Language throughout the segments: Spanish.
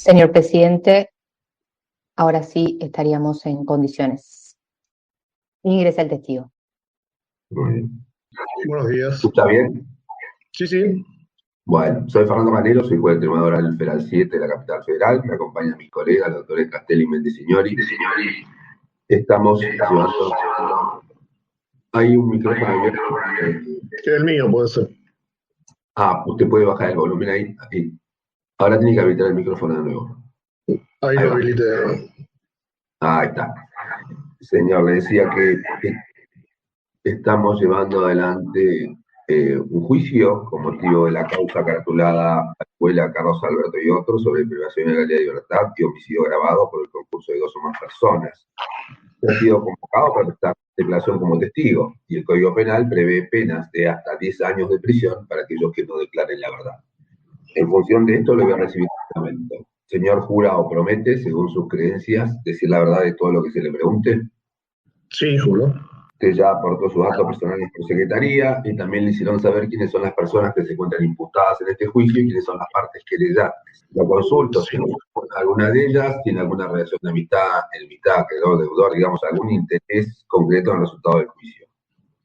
Señor presidente, ahora sí estaríamos en condiciones. Ingresa el testigo. Muy bien. Buenos días. ¿Escucha bien? Sí. Bueno, soy Fernando Manero, soy juez del Tribunal Oral Federal 7 de la Capital Federal. Me acompañan mis colegas, los doctores Castelli y Mendesignori. Estamos llevando... Hay un micrófono abierto. Que el mío puede ser. Usted puede bajar el volumen ahí. Ahora tiene que habilitar el micrófono de nuevo. Ahí lo habilité. Ahí está. Señor, le decía que estamos llevando adelante un juicio con motivo de la causa caratulada a la escuela Carlos Alberto y otros sobre privación de la libertad y homicidio agravado por el concurso de 2 o más personas. Ha sido convocado para prestar declaración como testigo y el Código Penal prevé penas de hasta 10 años de prisión para aquellos que no declaren la verdad. En función de esto le voy a recibir testamento. Señor, ¿jura o promete, según sus creencias, decir la verdad de todo lo que se le pregunte? Sí, juro. Usted ya aportó sus datos personales por secretaría y también le hicieron saber quiénes son las personas que se encuentran imputadas en este juicio y quiénes son las partes querellantes. La consulto, si alguna de ellas tiene alguna relación de amistad, enemistad, acreedor, deudor, digamos, algún interés concreto en el resultado del juicio.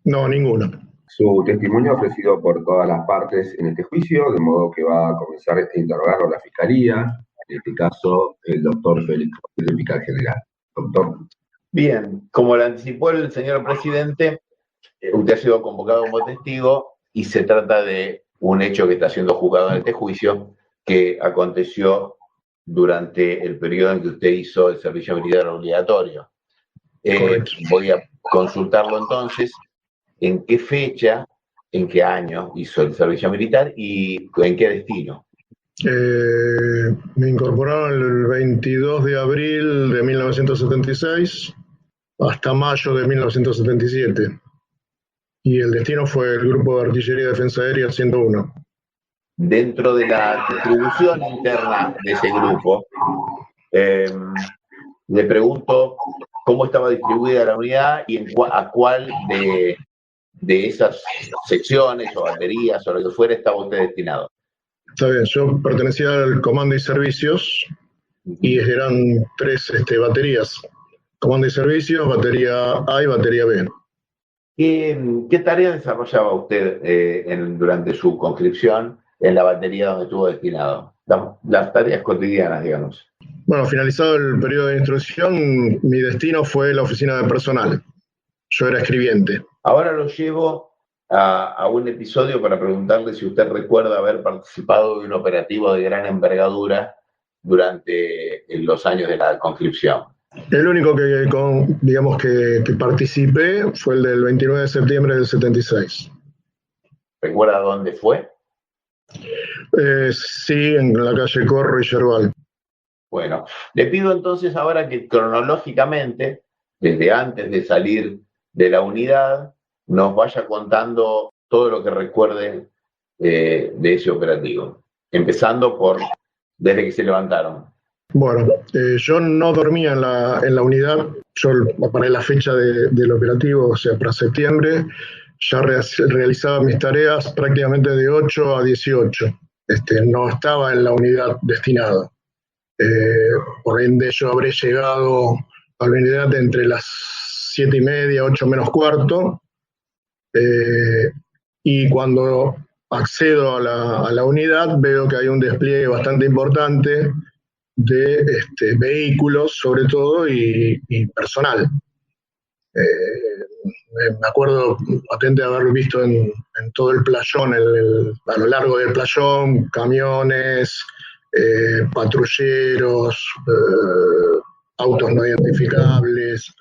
No, ninguno. Su testimonio ofrecido por todas las partes en este juicio, de modo que va a comenzar a interrogarlo la Fiscalía, en este caso el doctor Félix, el fiscal general. Doctor. Bien, como lo anticipó el señor presidente, usted ha sido convocado como testigo y se trata de un hecho que está siendo juzgado en este juicio que aconteció durante el periodo en que usted hizo el servicio militar obligatorio. Voy a consultarlo entonces en qué fecha, en qué año hizo el servicio militar y en qué destino. Me incorporaron el 22 de abril de 1976 hasta mayo de 1977. Y el destino fue el Grupo de Artillería y Defensa Aérea 101. Dentro de la distribución interna de ese grupo, le pregunto cómo estaba distribuida la unidad y a cuál de esas secciones o baterías o lo que fuera estaba usted destinado. Está bien, yo pertenecía al Comando y Servicios y eran 3 baterías. Comando y Servicios, batería A y batería B. ¿Qué tarea desarrollaba usted durante su conscripción en la batería donde estuvo destinado? Las tareas cotidianas, digamos. Bueno, finalizado el periodo de instrucción, mi destino fue la oficina de personal. Yo era escribiente. Ahora lo llevo a un episodio para preguntarle si usted recuerda haber participado de un operativo de gran envergadura durante los años de la conscripción. El único que participé fue el del 29 de septiembre del 76. ¿Recuerda dónde fue? Sí, en la calle Corro y Yerbal. Bueno, le pido entonces ahora que cronológicamente, desde antes de salir de la unidad, nos vaya contando todo lo que recuerde de ese operativo, empezando por desde que se levantaron. Bueno, yo no dormía en la unidad. Yo para la fecha del operativo, o sea, para septiembre, ya realizaba mis tareas prácticamente de 8 a 18. No estaba en la unidad destinada. Por ende, yo habré llegado a la unidad entre las 7:30, 8 menos cuarto. Y cuando accedo a la unidad, veo que hay un despliegue bastante importante de vehículos, sobre todo, y personal. Me acuerdo patente de haber visto en todo el playón, a lo largo del playón, camiones, patrulleros, autos no identificables.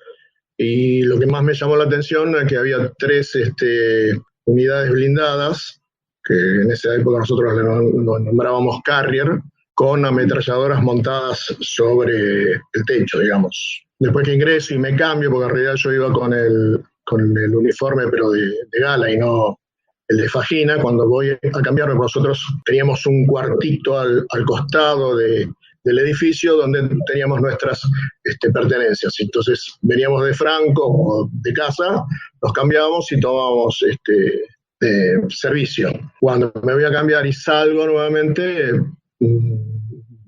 Y lo que más me llamó la atención es que había 3 unidades blindadas, que en esa época nosotros los nombrábamos Carrier, con ametralladoras montadas sobre el techo, digamos. Después que ingreso y me cambio, porque en realidad yo iba con el uniforme, pero de gala y no el de fajina, cuando voy a cambiarme, nosotros teníamos un cuartito al costado del edificio donde teníamos nuestras pertenencias. Entonces veníamos de Franco o de casa, nos cambiábamos y tomábamos servicio. Cuando me voy a cambiar y salgo nuevamente,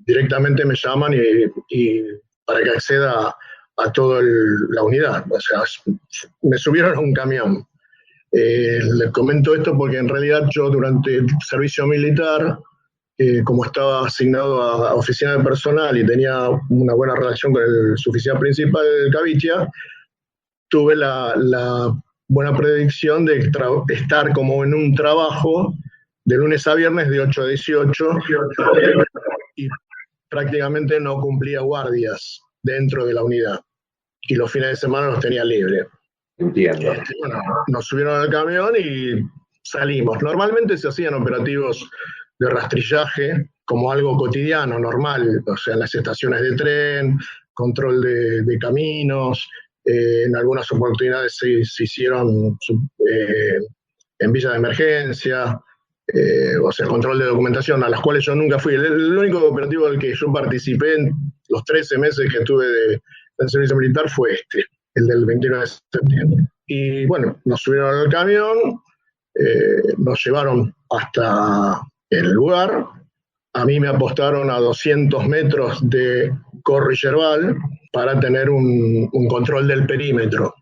directamente me llaman y para que acceda a toda la unidad. O sea, me subieron a un camión. Les comento esto porque en realidad yo durante el servicio militar, como estaba asignado a oficina de personal y tenía una buena relación con su oficial principal, Cavitia, tuve la buena predicción de estar como en un trabajo de lunes a viernes de 8 a 18 y prácticamente no cumplía guardias dentro de la unidad y los fines de semana los tenía libres. Entiendo. Bueno, nos subieron al camión y salimos. Normalmente se hacían operativos de rastrillaje como algo cotidiano, normal, o sea, en las estaciones de tren, control de caminos, en algunas oportunidades se hicieron en villa de emergencia, o sea, control de documentación, a las cuales yo nunca fui. El único operativo del que yo participé en los 13 meses que estuve de servicio militar fue el del 29 de septiembre. Y bueno, nos subieron al camión, nos llevaron hasta el lugar. A mí me apostaron a 200 metros de Corro y Yerbal para tener un control del perímetro.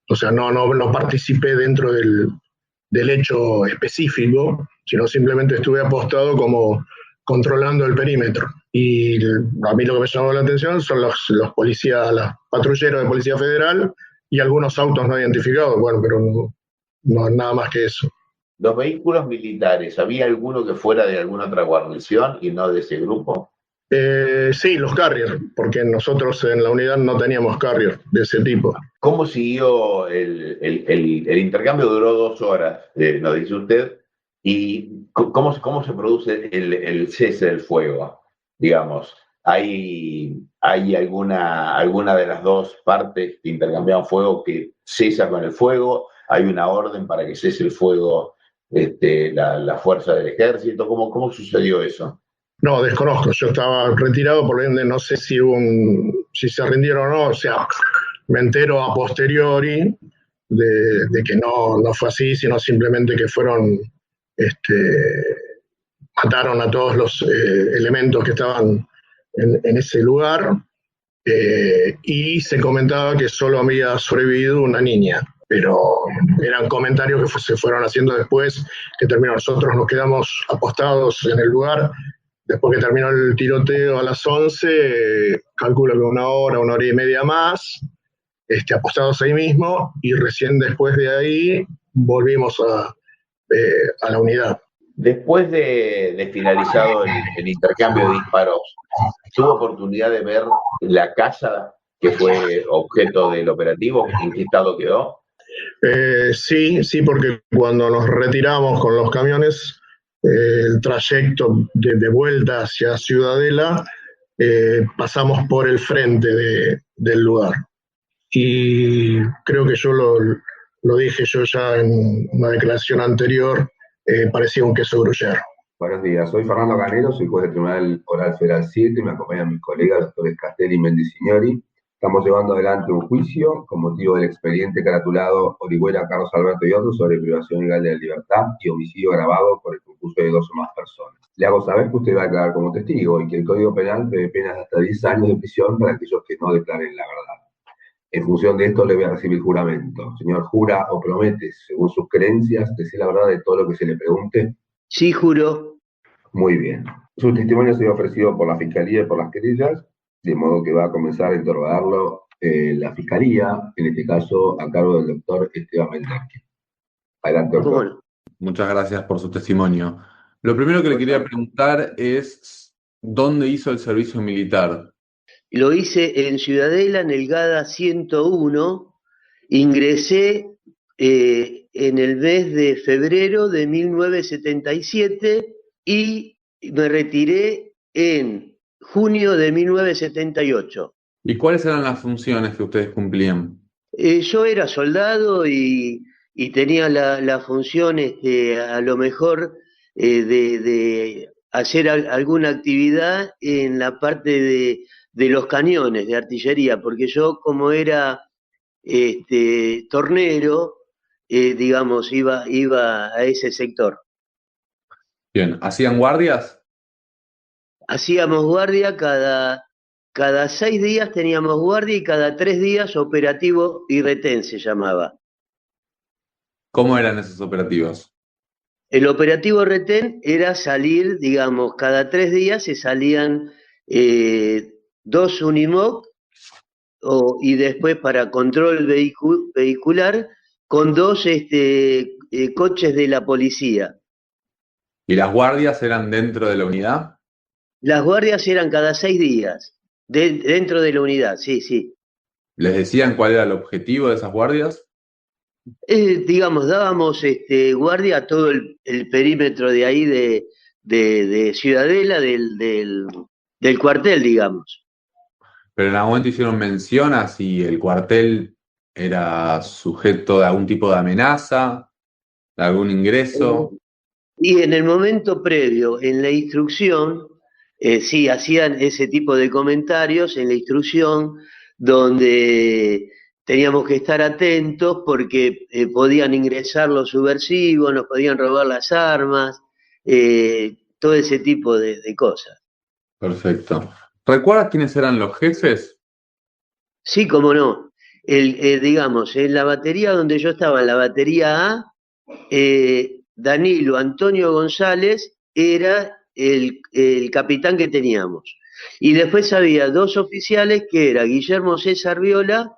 O sea, no participé dentro del hecho específico, sino simplemente estuve apostado como controlando el perímetro. Y a mí lo que me llamó la atención son los policías, los patrulleros de Policía Federal y algunos autos no identificados, bueno, pero no nada más que eso. Los vehículos militares, ¿había alguno que fuera de alguna otra guarnición y no de ese grupo? Sí, los Carrier, porque nosotros en la unidad no teníamos Carrier de ese tipo. ¿Cómo siguió el intercambio? Duró 2 horas, nos dice usted, y ¿cómo se produce el cese del fuego? Digamos, ¿hay alguna de las dos partes que intercambiaban fuego que cesa con el fuego? ¿Hay una orden para que cese el fuego la fuerza del ejército? ¿Cómo sucedió eso? No, desconozco. Yo estaba retirado, por lo ende no sé si se rindieron o no. O sea, me entero a posteriori de que no fue así, sino simplemente que mataron a todos los elementos que estaban en ese lugar, y se comentaba que solo había sobrevivido una niña. Pero eran comentarios que se fueron haciendo después, que terminó. Nosotros nos quedamos apostados en el lugar. Después que terminó el tiroteo a las 11, calculo que una hora y media más, apostados ahí mismo, y recién después de ahí volvimos a la unidad. Después de finalizado el intercambio de disparos, ¿tuvo oportunidad de ver la casa que fue objeto del operativo? ¿En qué estado quedó? Sí, porque cuando nos retiramos con los camiones, el trayecto de vuelta hacia Ciudadela, pasamos por el frente del lugar. Y creo que yo lo dije yo ya en una declaración anterior, parecía un queso gruyère. Buenos días, soy Fernando Canero, soy juez del Tribunal Oral Federal 7 y me acompañan mis colegas doctores Castelli y Mendicignori. Estamos llevando adelante un juicio con motivo del expediente caratulado Orihuela, Carlos Alberto y otros sobre privación ilegal de la libertad y homicidio agravado por el concurso de 2 o más personas. Le hago saber que usted va a declarar como testigo y que el Código Penal prevé penas de hasta 10 años de prisión para aquellos que no declaren la verdad. En función de esto le voy a recibir juramento. Señor, ¿jura o promete, según sus creencias, decir la verdad de todo lo que se le pregunte? Sí, juro. Muy bien. Su testimonio ha sido ofrecido por la Fiscalía y por las querellas, de modo que va a comenzar a interrogarlo la Fiscalía, en este caso a cargo del doctor Esteban Mendarque. Adelante, doctor. Bueno. Muchas gracias por su testimonio. Lo primero que le quería preguntar es, ¿dónde hizo el servicio militar? Lo hice en Ciudadela, en el GADA 101. Ingresé en el mes de febrero de 1977 y me retiré en junio de 1978. ¿Y cuáles eran las funciones que ustedes cumplían? Yo era soldado y tenía la función, a lo mejor, de hacer alguna actividad en la parte de los cañones de artillería, porque yo, como era tornero, digamos, iba a ese sector. Bien, ¿hacían guardias? hacíamos guardia cada 6 días teníamos guardia y cada 3 días operativo y retén se llamaba. ¿Cómo eran esos operativos? El operativo retén era salir, digamos, cada 3 días se salían 2 Unimog y después para control vehicular con 2 coches de la policía. ¿Y las guardias eran dentro de la unidad? Las guardias eran cada 6 días, dentro de la unidad, sí, sí. ¿Les decían cuál era el objetivo de esas guardias? Digamos, dábamos guardia a todo el perímetro de ahí de Ciudadela, del cuartel, digamos. Pero en algún momento hicieron mención a si el cuartel era sujeto de algún tipo de amenaza, de algún ingreso. Y en el momento previo, en la instrucción, sí, hacían ese tipo de comentarios en la instrucción donde teníamos que estar atentos porque podían ingresar los subversivos, nos podían robar las armas, todo ese tipo de cosas. Perfecto. ¿Recuerdas quiénes eran los jefes? Sí, cómo no. Digamos, en la batería donde yo estaba, en la batería A, Danilo Antonio González era el capitán que teníamos. Y después había 2 oficiales que era Guillermo César Viola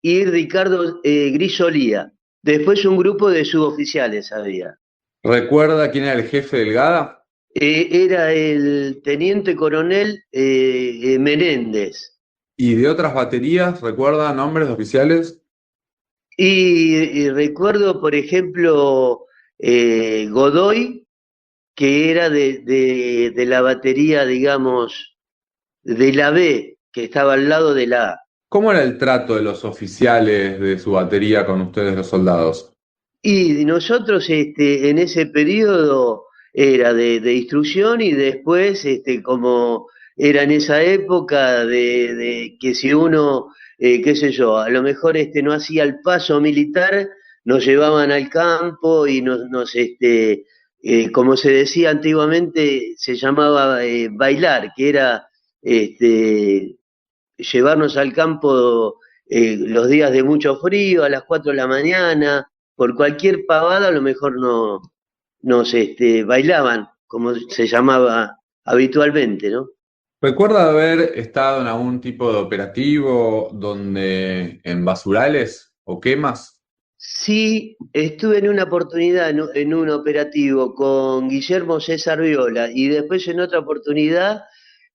y Ricardo Grisolía. Después un grupo de suboficiales había. ¿Recuerda quién era el jefe del GADA? Era el teniente coronel Menéndez. ¿Y de otras baterías, recuerda nombres de oficiales? Y recuerdo, por ejemplo, Godoy, que era de la batería, digamos, de la B, que estaba al lado de la A. ¿Cómo era el trato de los oficiales de su batería con ustedes, los soldados? Y nosotros en ese periodo era de instrucción y después, como era en esa época de que si uno, qué sé yo, a lo mejor no hacía el paso militar, nos llevaban al campo y como se decía antiguamente, se llamaba bailar, que era llevarnos al campo los días de mucho frío, a las 4 de la mañana, por cualquier pavada a lo mejor nos bailaban, como se llamaba habitualmente, ¿no? ¿Recuerda haber estado en algún tipo de operativo donde en basurales o quemas? Sí, estuve en una oportunidad en un operativo con Guillermo César Viola y después en otra oportunidad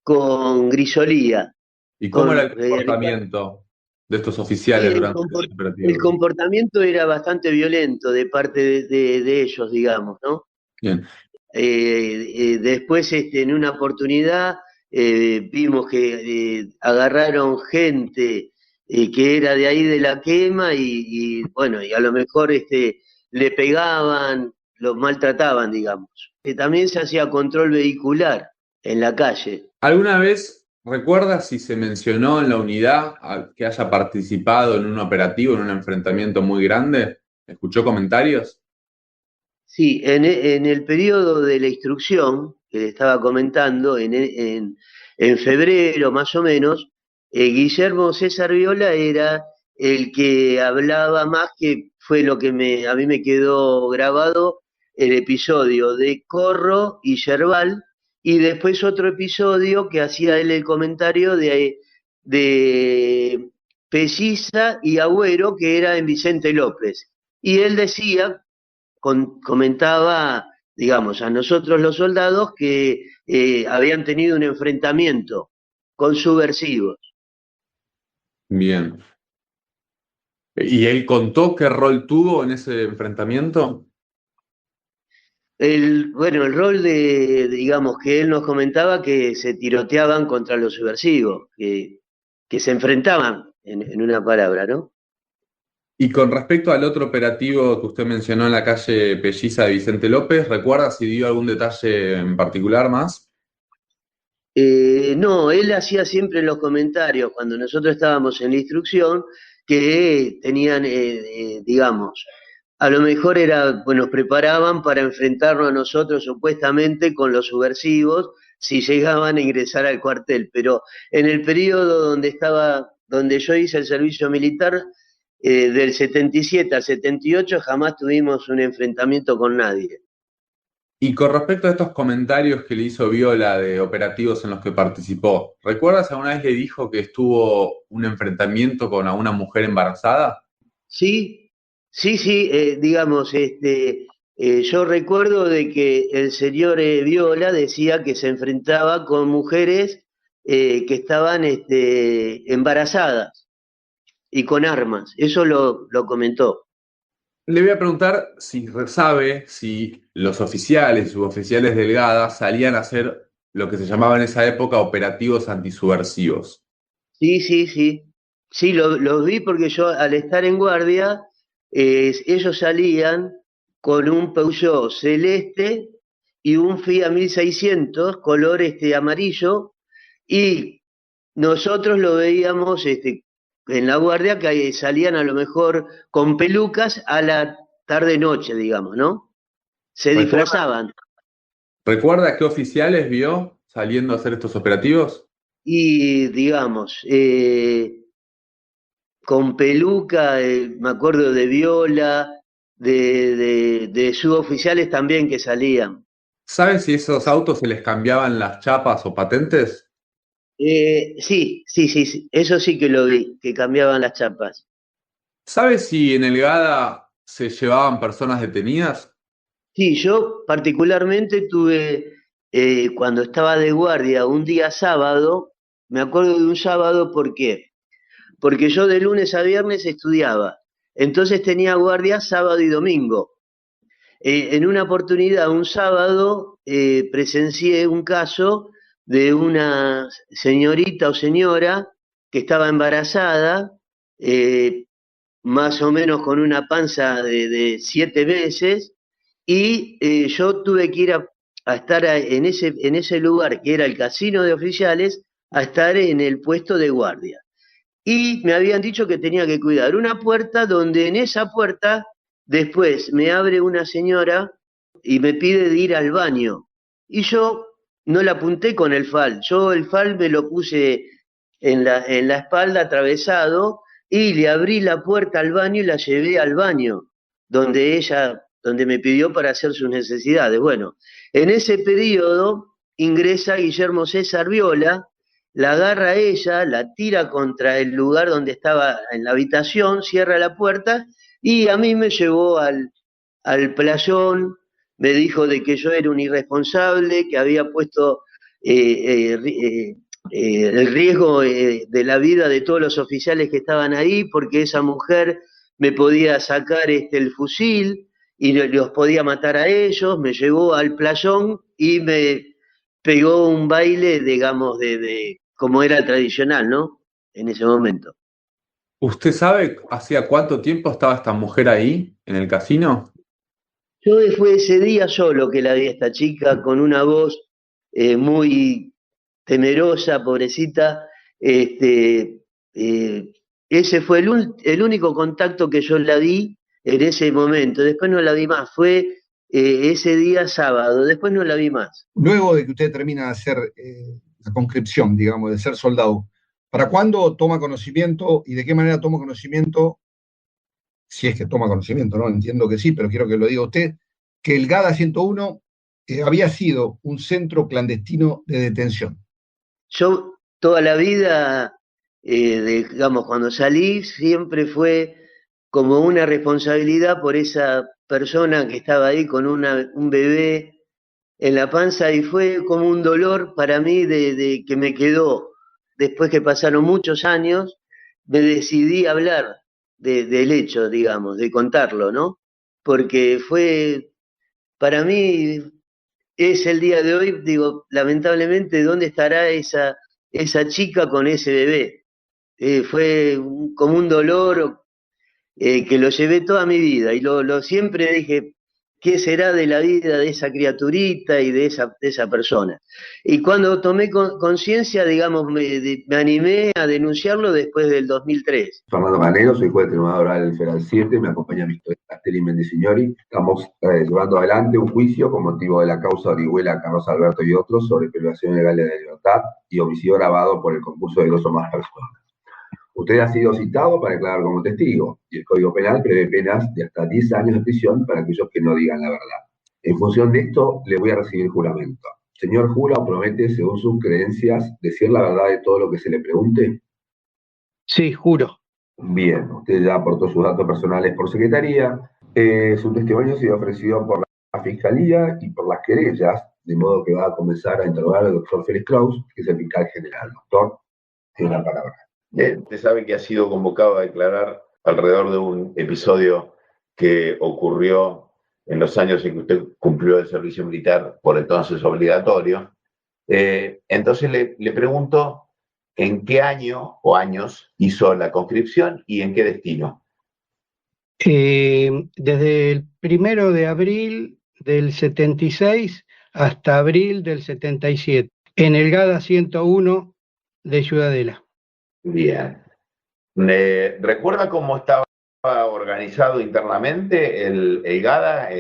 con Grisolía. ¿Y cómo era el Ricardo. comportamiento de estos oficiales El, durante compor- ese el operativo? comportamiento era bastante violento de parte de ellos, digamos, ¿no? Bien. Después, en una oportunidad, vimos que agarraron gente que era de ahí de la quema bueno, y a lo mejor le pegaban, los maltrataban, digamos. También se hacía control vehicular en la calle. ¿Alguna vez recuerda si se mencionó en la unidad que haya participado en un operativo, en un enfrentamiento muy grande? ¿Escuchó comentarios? Sí, en el periodo de la instrucción, que le estaba comentando, en febrero más o menos, Guillermo César Viola era el que hablaba más, que fue lo que a mí me quedó grabado, el episodio de Corro y Yerbal, y después otro episodio que hacía él el comentario de Pelliza y Agüero, que era en Vicente López. Y él decía, comentaba, digamos, a nosotros los soldados que habían tenido un enfrentamiento con subversivos. Bien. ¿Y él contó qué rol tuvo en ese enfrentamiento? Bueno, el rol digamos, que él nos comentaba que se tiroteaban contra los subversivos, que se enfrentaban, en una palabra, ¿no? Y con respecto al otro operativo que usted mencionó en la calle Pelliza de Vicente López, ¿recuerda si dio algún detalle en particular más? No, él hacía siempre en los comentarios, cuando nosotros estábamos en la instrucción, que tenían, digamos, a lo mejor nos preparaban para enfrentarnos a nosotros supuestamente con los subversivos si llegaban a ingresar al cuartel, pero en el periodo donde yo hice el servicio militar, del 77 al 78 jamás tuvimos un enfrentamiento con nadie. Y con respecto a estos comentarios que le hizo Viola de operativos en los que participó, ¿recuerdas alguna vez le dijo que estuvo un enfrentamiento con una mujer embarazada? Sí, sí, digamos, yo recuerdo de que el señor Viola decía que se enfrentaba con mujeres que estaban embarazadas y con armas, eso lo comentó. Le voy a preguntar si sabe si los oficiales y suboficiales del GADA salían a hacer lo que se llamaba en esa época operativos antisubversivos. Sí, sí, sí. Sí, los vi porque yo al estar en guardia, ellos salían con un Peugeot celeste y un Fiat 1600 color amarillo, y nosotros lo veíamos en la guardia que salían a lo mejor con pelucas a la tarde-noche, digamos, ¿no? Se disfrazaban. ¿Recuerda qué oficiales vio saliendo a hacer estos operativos? Y digamos, con peluca, me acuerdo de Viola, de suboficiales también que salían. ¿Sabe si esos autos se les cambiaban las chapas o patentes? Sí, eso sí que lo vi, que cambiaban las chapas. ¿Sabe si en el GADA se llevaban personas detenidas? Sí, yo particularmente tuve, cuando estaba de guardia, un día sábado, me acuerdo de un sábado, ¿por qué? Porque yo de lunes a viernes estudiaba, entonces tenía guardia sábado y domingo. En una oportunidad, un sábado, presencié un caso de una señorita o señora que estaba embarazada, más o menos con una panza de 7 meses, y yo tuve que ir a estar en ese lugar que era el casino de oficiales, a estar en el puesto de guardia. Y me habían dicho que tenía que cuidar una puerta donde en esa puerta después me abre una señora y me pide de ir al baño. Y yo no la apunté con el fal, yo el fal me lo puse en la espalda atravesado y le abrí la puerta al baño y la llevé al baño, donde me pidió para hacer sus necesidades. Bueno, en ese periodo ingresa Guillermo César Viola, la agarra a ella, la tira contra el lugar donde estaba en la habitación, cierra la puerta y a mí me llevó al playón, me dijo de que yo era un irresponsable, que había puesto el riesgo de la vida de todos los oficiales que estaban ahí, porque esa mujer me podía sacar el fusil y los podía matar a ellos. Me llevó al playón y me pegó un baile, digamos, de como era tradicional, ¿no? En ese momento. ¿Usted sabe hacía cuánto tiempo estaba esta mujer ahí, en el casino? Yo fue ese día solo que la vi a esta chica con una voz muy temerosa, pobrecita. Ese fue el único contacto que yo la vi en ese momento. Después no la vi más. Fue ese día sábado. Después no la vi más. Luego de que usted termina de hacer la conscripción, digamos, de ser soldado, ¿para cuándo toma conocimiento y de qué manera toma conocimiento? Si es que toma conocimiento, ¿no? Entiendo que sí, pero quiero que lo diga usted, que el GADA 101 había sido un centro clandestino de detención. Yo toda la vida, digamos, cuando salí, siempre fue como una responsabilidad por esa persona que estaba ahí con un bebé en la panza, y fue como un dolor para mí de que me quedó. Después que pasaron muchos años, me decidí a hablar del hecho, digamos, de contarlo, ¿no? Porque fue, para mí, es el día de hoy, digo, lamentablemente, ¿dónde estará esa chica con ese bebé? Fue como un dolor que lo llevé toda mi vida, y lo siempre dije qué será de la vida de esa criaturita y de esa persona. Y cuando tomé conciencia, digamos, me animé a denunciarlo después del 2003. Fernando Manero, soy juez de tribunal oral federal 7, me acompaña mi historia Castelli Mendicignori. Estamos llevando adelante un juicio con motivo de la causa Orihuela, Carlos Alberto y otros sobre privación ilegal de la libertad y homicidio agravado por el concurso de 2 o más personas. Usted ha sido citado para declarar como testigo y el Código Penal prevé penas de hasta 10 años de prisión para aquellos que no digan la verdad. En función de esto, le voy a recibir juramento. Señor, ¿jura o promete, según sus creencias, decir la verdad de todo lo que se le pregunte? Sí, juro. Bien, usted ya aportó sus datos personales por secretaría. Su testimonio ha sido ofrecido por la Fiscalía y por las querellas, de modo que va a comenzar a interrogar al doctor Félix Kraus, que es el fiscal general. Doctor, tiene la palabra. Usted sabe que ha sido convocado a declarar alrededor de un episodio que ocurrió en los años en que usted cumplió el servicio militar, por entonces obligatorio. Entonces le pregunto, ¿en qué año o años hizo la conscripción y en qué destino? Desde el 1 de abril del 76 hasta abril del 77, en el GADA 101 de Ciudadela. Bien. ¿Recuerda cómo estaba organizado internamente el GADA,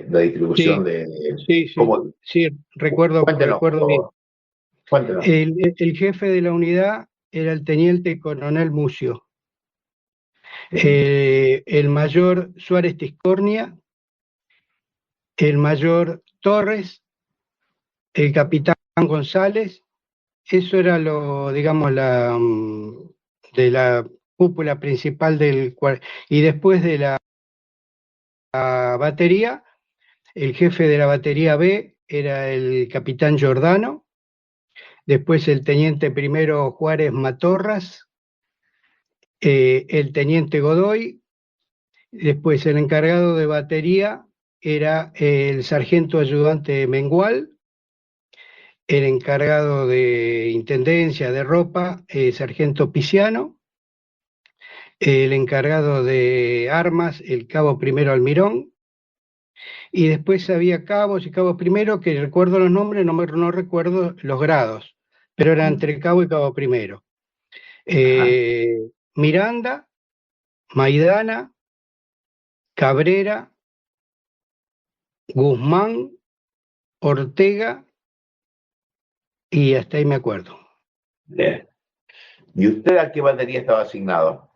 la distribución de... Sí, recuerdo bien. Cuéntenos. El jefe de la unidad era el teniente coronel Mucio. El mayor Suárez Tiscornia, el mayor Torres, el capitán González. Eso era digamos, de la cúpula principal del cuartel. Y después de la batería, el jefe de la batería B era el capitán Giordano, después el teniente primero Juárez Matorras, el teniente Godoy, después el encargado de batería era el sargento ayudante Mengual, el encargado de intendencia de ropa, sargento Piciano, el encargado de armas, el cabo primero Almirón, y después había cabos y cabos primero, que recuerdo los nombres, no recuerdo los grados, pero eran entre cabo y cabo primero. Miranda, Maidana, Cabrera, Guzmán, Ortega, y hasta ahí me acuerdo. Bien. ¿Y usted a qué batería estaba asignado?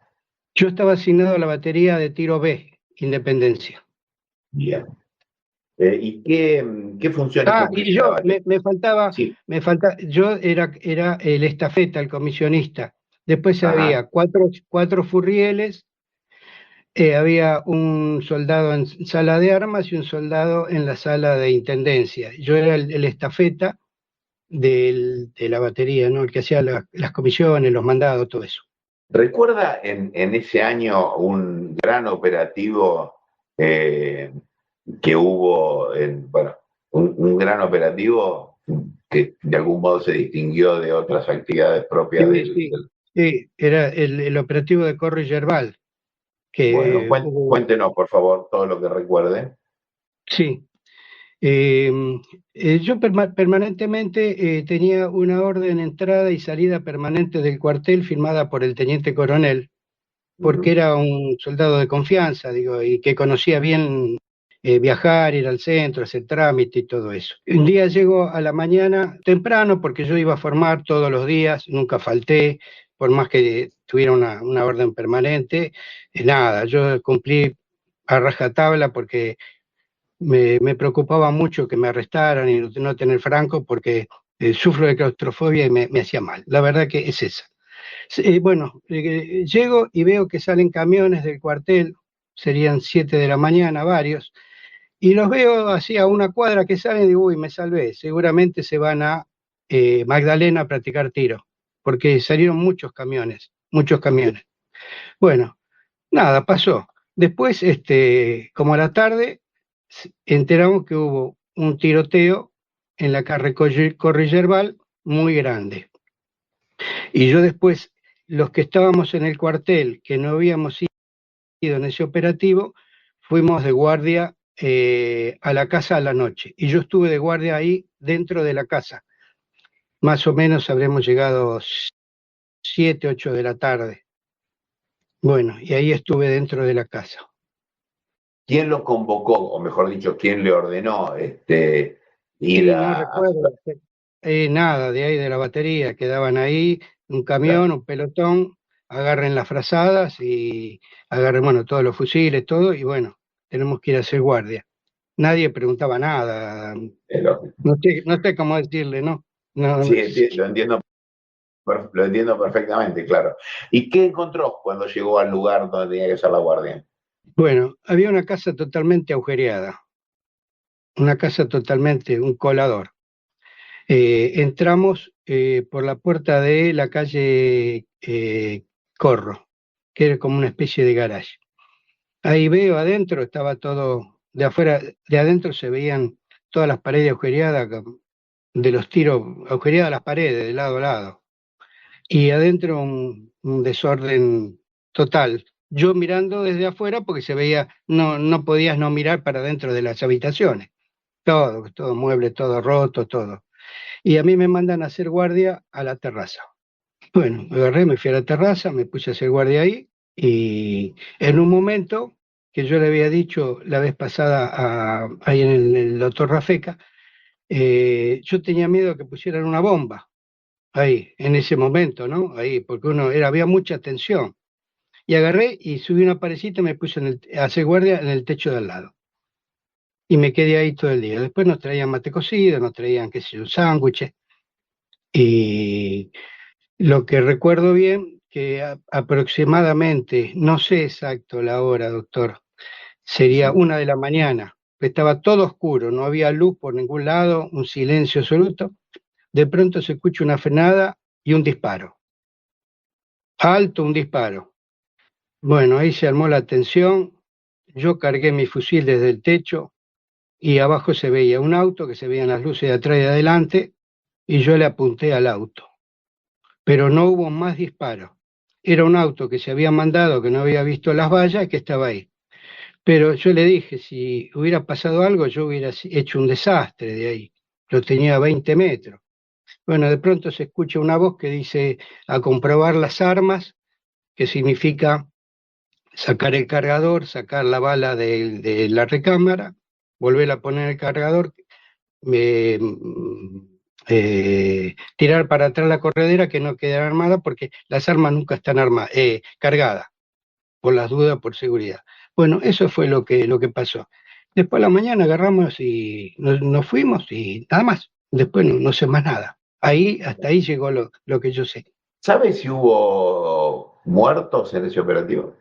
Yo estaba asignado a la batería de tiro B, Independencia. Bien. ¿Y qué funciones cumplía? Y yo, me faltaba, yo era el estafeta, el comisionista. Después había cuatro furrieles, había un soldado en sala de armas y un soldado en la sala de intendencia. Yo era el estafeta de la batería, ¿no? El que hacía las comisiones, los mandados, todo eso. ¿Recuerda en ese año un gran operativo que hubo, un gran operativo que de algún modo se distinguió de otras actividades propias Sí, era el operativo de Corro y Yerbal. Bueno, cuéntenos, por favor, todo lo que recuerde. Sí. Yo permanentemente tenía una orden de entrada y salida permanente del cuartel firmada por el teniente coronel, porque era un soldado de confianza, digo, y que conocía bien viajar, ir al centro, hacer trámite y todo eso. Un día llego a la mañana temprano, porque yo iba a formar todos los días, nunca falté, por más que tuviera una orden permanente, nada, yo cumplí a rajatabla porque me preocupaba mucho que me arrestaran y no tener franco, porque sufro de claustrofobia y me hacía mal. La verdad que es esa. Llego y veo que salen camiones del cuartel, serían 7 de la mañana, varios, y los veo así a una cuadra que salen y digo, uy, me salvé, seguramente se van a Magdalena a practicar tiro, porque salieron muchos camiones. Bueno, nada, pasó. Después, como a la tarde, enteramos que hubo un tiroteo en la calle Corro y Yerbal muy grande. Y yo después, los que estábamos en el cuartel, que no habíamos ido en ese operativo, fuimos de guardia a la casa a la noche. Y yo estuve de guardia ahí dentro de la casa. Más o menos habremos llegado 7, 8 de la tarde. Bueno, y ahí estuve dentro de la casa. ¿Quién lo convocó, o mejor dicho, quién le ordenó ir Sí, no a... recuerdo nada de ahí de la batería. Quedaban ahí un camión, un pelotón, agarren las frazadas y agarren, bueno, todos los fusiles, todo, y bueno, tenemos que ir a hacer guardia. Nadie preguntaba nada. No sé cómo decirle, ¿no? No, Sí, lo entiendo perfectamente, claro. ¿Y qué encontró cuando llegó al lugar donde tenía que hacer la guardia? Bueno, había una casa totalmente agujereada, una casa totalmente, un colador. Entramos por la puerta de la calle Corro, que era como una especie de garage. Ahí veo adentro, estaba todo, de afuera, de adentro se veían todas las paredes agujereadas, de los tiros, agujereadas las paredes, de lado a lado. Y adentro un desorden total. Yo mirando desde afuera porque se veía, no podías no mirar para dentro de las habitaciones. Todo mueble, todo roto, todo. Y a mí me mandan a hacer guardia a la terraza. Bueno, me agarré, me fui a la terraza, me puse a hacer guardia ahí y en un momento que yo le había dicho la vez pasada ahí en el doctor Rafeca, yo tenía miedo que pusieran una bomba ahí, en ese momento, ¿no? Ahí, porque había mucha tensión. Y agarré y subí una parecita y me puse a hacer guardia en el techo de al lado. Y me quedé ahí todo el día. Después nos traían mate cocido, nos traían, qué sé yo, sándwiches. Y lo que recuerdo bien, que aproximadamente, no sé exacto la hora, doctor, sería 1 de la mañana. Estaba todo oscuro, no había luz por ningún lado, un silencio absoluto. De pronto se escucha una frenada y un disparo. Alto, un disparo. Bueno, ahí se armó la tensión. Yo cargué mi fusil desde el techo y abajo se veía un auto, que se veían las luces de atrás y de adelante, y yo le apunté al auto. Pero no hubo más disparos. Era un auto que se había mandado, que no había visto las vallas y que estaba ahí. Pero yo le dije, si hubiera pasado algo, yo hubiera hecho un desastre de ahí. Lo tenía a 20 metros. Bueno, de pronto se escucha una voz que dice a comprobar las armas, que significa sacar el cargador, sacar la bala de la recámara, volver a poner el cargador, tirar para atrás la corredera, que no quede armada, porque las armas nunca están cargadas, por las dudas, por seguridad. Bueno, eso fue lo que pasó. Después a la mañana agarramos y nos fuimos y nada más. Después no sé más nada. Hasta ahí llegó lo que yo sé. ¿Sabe si hubo muertos en ese operativo?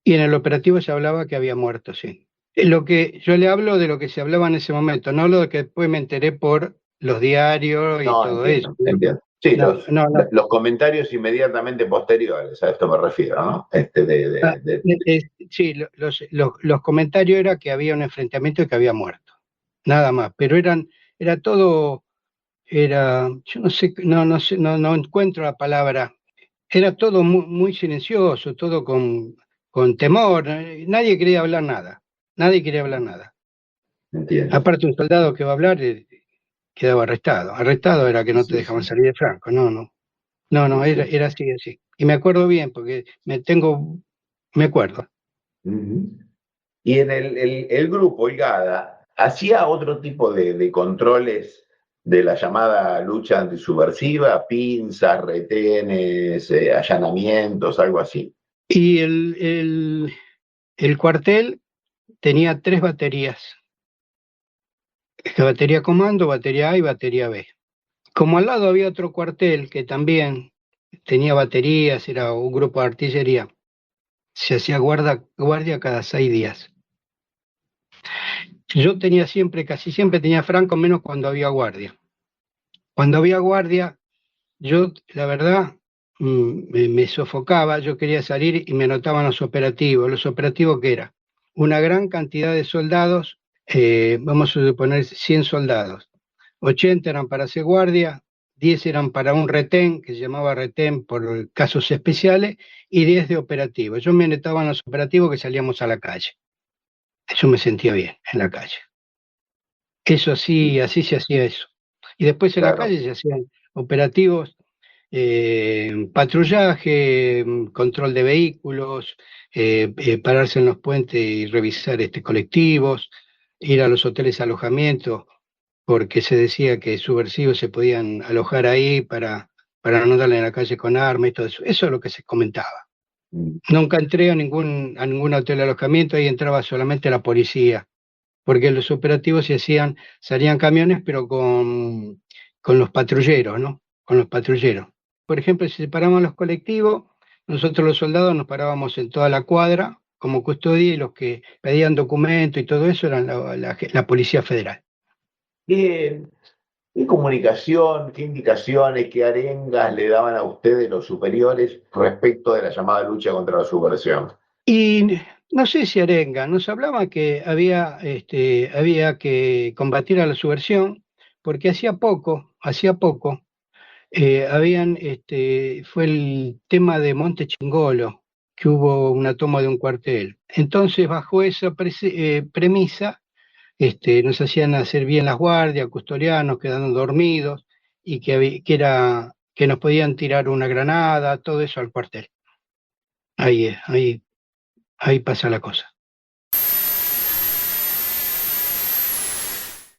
Y en el operativo se hablaba que había muertos, sí. Lo que yo le hablo de lo que se hablaba en ese momento, no lo que después me enteré por los diarios y todo eso. Entiendo. Sí, No. los comentarios inmediatamente posteriores, a esto me refiero, ¿no? Sí, los comentarios era que había un enfrentamiento y que había muerto, nada más, pero era todo, yo no sé, no encuentro la palabra, era todo muy, muy silencioso, todo con temor, nadie quería hablar nada. Entiendo. Aparte, un soldado que va a hablar quedaba arrestado. Arrestado era que no te dejaban salir de Franco. No, era así. Y me acuerdo bien, porque me acuerdo. Y en el grupo, Ilgada, ¿hacía otro tipo de controles de la llamada lucha antisubversiva, pinzas, retenes, allanamientos, algo así? Y el cuartel tenía 3 baterías. La batería comando, batería A y batería B. Como al lado había otro cuartel que también tenía baterías, era un grupo de artillería, se hacía guardia cada 6 días. Yo tenía casi siempre tenía franco, menos cuando había guardia. Cuando había guardia, yo, la verdad, me sofocaba, yo quería salir y me anotaban los operativos. ¿Los operativos qué era? Una gran cantidad de soldados, vamos a suponer 100 soldados. 80 eran para hacer guardia, 10 eran para un retén, que se llamaba retén por casos especiales, y 10 de operativos. Yo me anotaba en los operativos que salíamos a la calle. Yo me sentía bien en la calle. Eso así se hacía eso. Y después en la Claro. calle se hacían operativos, patrullaje, control de vehículos, pararse en los puentes y revisar colectivos, ir a los hoteles de alojamiento, porque se decía que subversivos se podían alojar ahí para no darle en la calle con armas y todo eso. Eso es lo que se comentaba. Mm. Nunca entré a ningún hotel de alojamiento, ahí entraba solamente la policía, porque los operativos salían camiones, pero con los patrulleros, ¿no? Con los patrulleros. Por ejemplo, si se paraban los colectivos, nosotros los soldados nos parábamos en toda la cuadra como custodia y los que pedían documento y todo eso eran la Policía Federal. ¿Qué comunicación, qué indicaciones, qué arengas le daban a ustedes los superiores respecto de la llamada lucha contra la subversión? Y no sé si arenga, nos hablaba que había que combatir a la subversión, porque hacía poco, fue el tema de Monte Chingolo, que hubo una toma de un cuartel. Entonces, bajo esa premisa, nos hacían hacer bien las guardias, custodianos, quedando dormidos, y que nos podían tirar una granada, todo eso al cuartel. Ahí pasa la cosa.